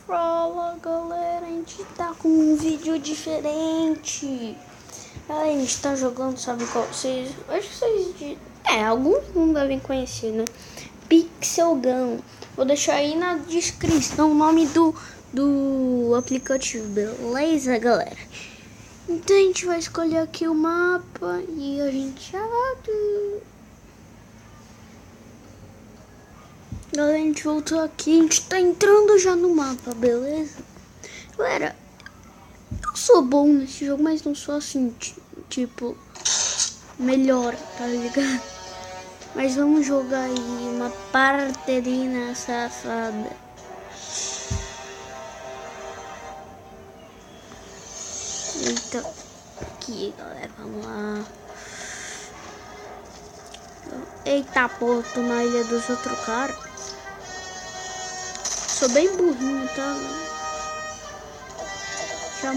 Fala galera, a gente tá com um vídeo diferente. A gente tá jogando, sabe qual? Vocês, acho que vocês, alguns não devem conhecer, né? Pixel Gun. Vou deixar aí na descrição o nome do aplicativo, beleza, galera? Então a gente vai escolher aqui o mapa e a gente Galera, a gente voltou aqui, a gente tá entrando já no mapa, beleza? Galera, eu sou bom nesse jogo, mas não sou assim, tipo, melhor, tá ligado? Mas vamos jogar aí uma partidinha safada. Então, aqui, galera, vamos lá. Eita, porra, tô na ilha dos outros caras. Sou bem burrinho, tá? Já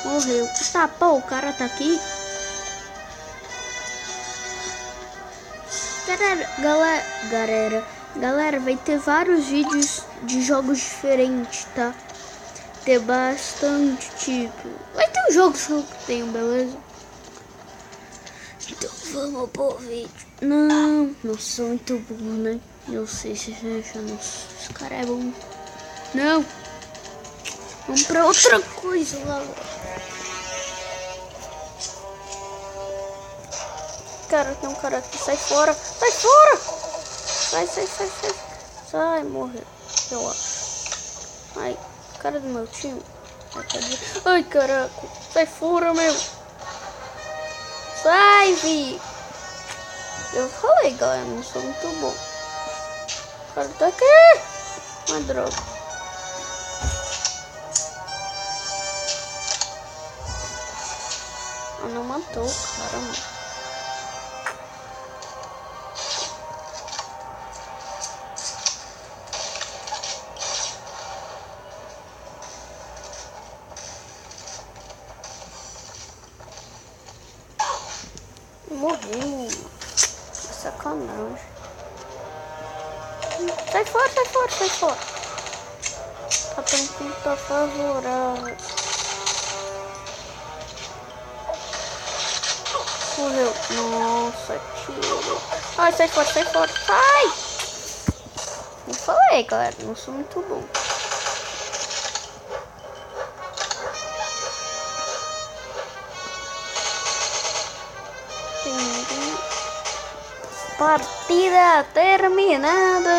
morreu. Tá, pô, o cara tá aqui. Galera, vai ter vários vídeos de jogos diferentes, tá? Ter bastante, tipo... Vai ter um jogo só que tem, beleza? Então vamos pro vídeo. Não sou muito bom, né? Eu sei se você acha, nossa, esse cara é bom. Não! Vamos pra outra coisa lá. Cara, tem um cara aqui, sai fora! Sai fora! Sai, morreu. Eu acho. Ai, cara do meu time. Ai, caraca. Sai fora, meu. Sai, vi. Eu falei, galera, não sou muito bom. O cara tá aqui. Uma droga. Ah, não matou o cara, mano. Morreu. Sacanagem. Sai fora. Tá tranquilo, tá favorável. Morreu. Nossa, tiro. Ai, sai fora. Sai! Eu falei, galera, não sou muito bom. Partida terminada.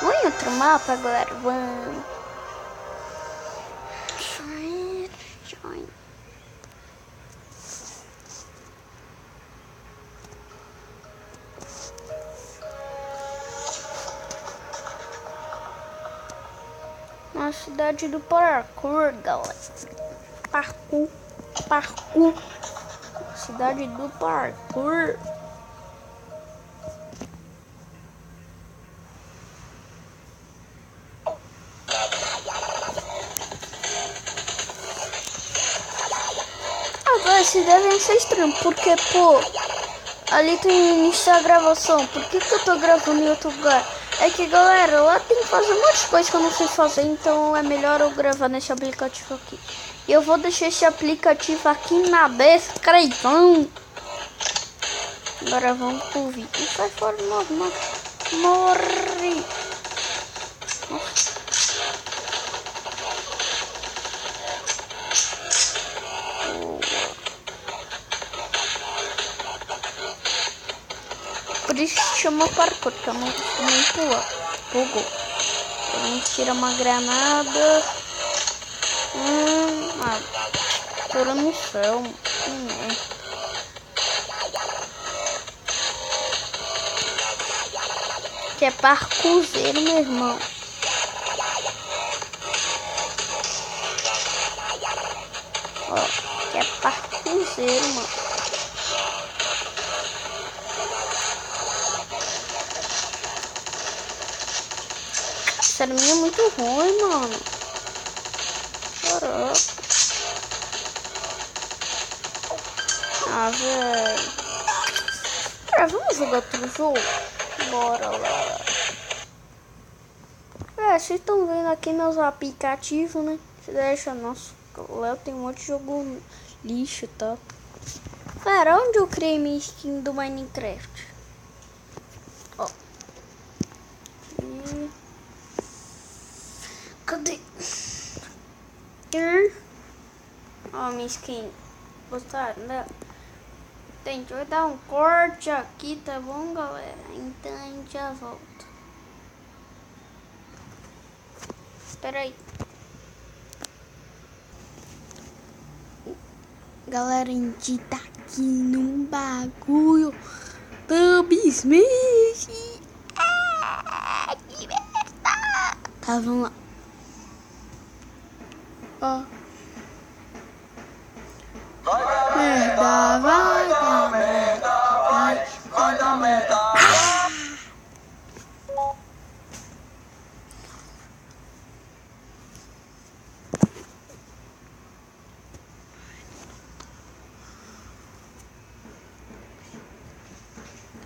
Vamos em outro mapa, galera. Vamos. Join. Na cidade do parkour, galera. Parkour. Cidade do parkour. Agora se devem ser estranho, porque, pô, ali tem início a gravação. Por que eu tô gravando em outro lugar? É que, galera, lá tem que fazer um monte de coisa que eu não sei fazer, então é melhor eu gravar nesse aplicativo aqui. E eu vou deixar esse aplicativo aqui na descrição. Agora vamos pro vídeo. Sai fora de novo, mano. Morre. Nossa. Por isso se chama parkour, que eu não nem pular. Bugou. A gente tira uma granada. Estoura no céu. Que é parkourzeiro, meu irmão. Ó, que é parkourzeiro, mano. Essa arminha é muito ruim, mano. Caraca. Ah, velho. Cara, vamos jogar outro jogo? Bora lá. Vocês estão vendo aqui meus aplicativos, né? Você deixa, nossa, lá tem um monte de jogo lixo, tá? Pera, onde eu criei minha skin do Minecraft? Ó. E... cadê? Ó, minha skin. Gostaram, né? Gente, vai dar um corte aqui, tá bom, galera? Então a gente já volta. Espera aí. Galera, a gente tá aqui num bagulho do Smash. Que merda! Tá, vamos lá. Ó. Merda, vai dar merda. Vai dar merda.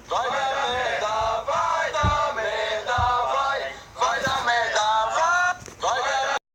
Vai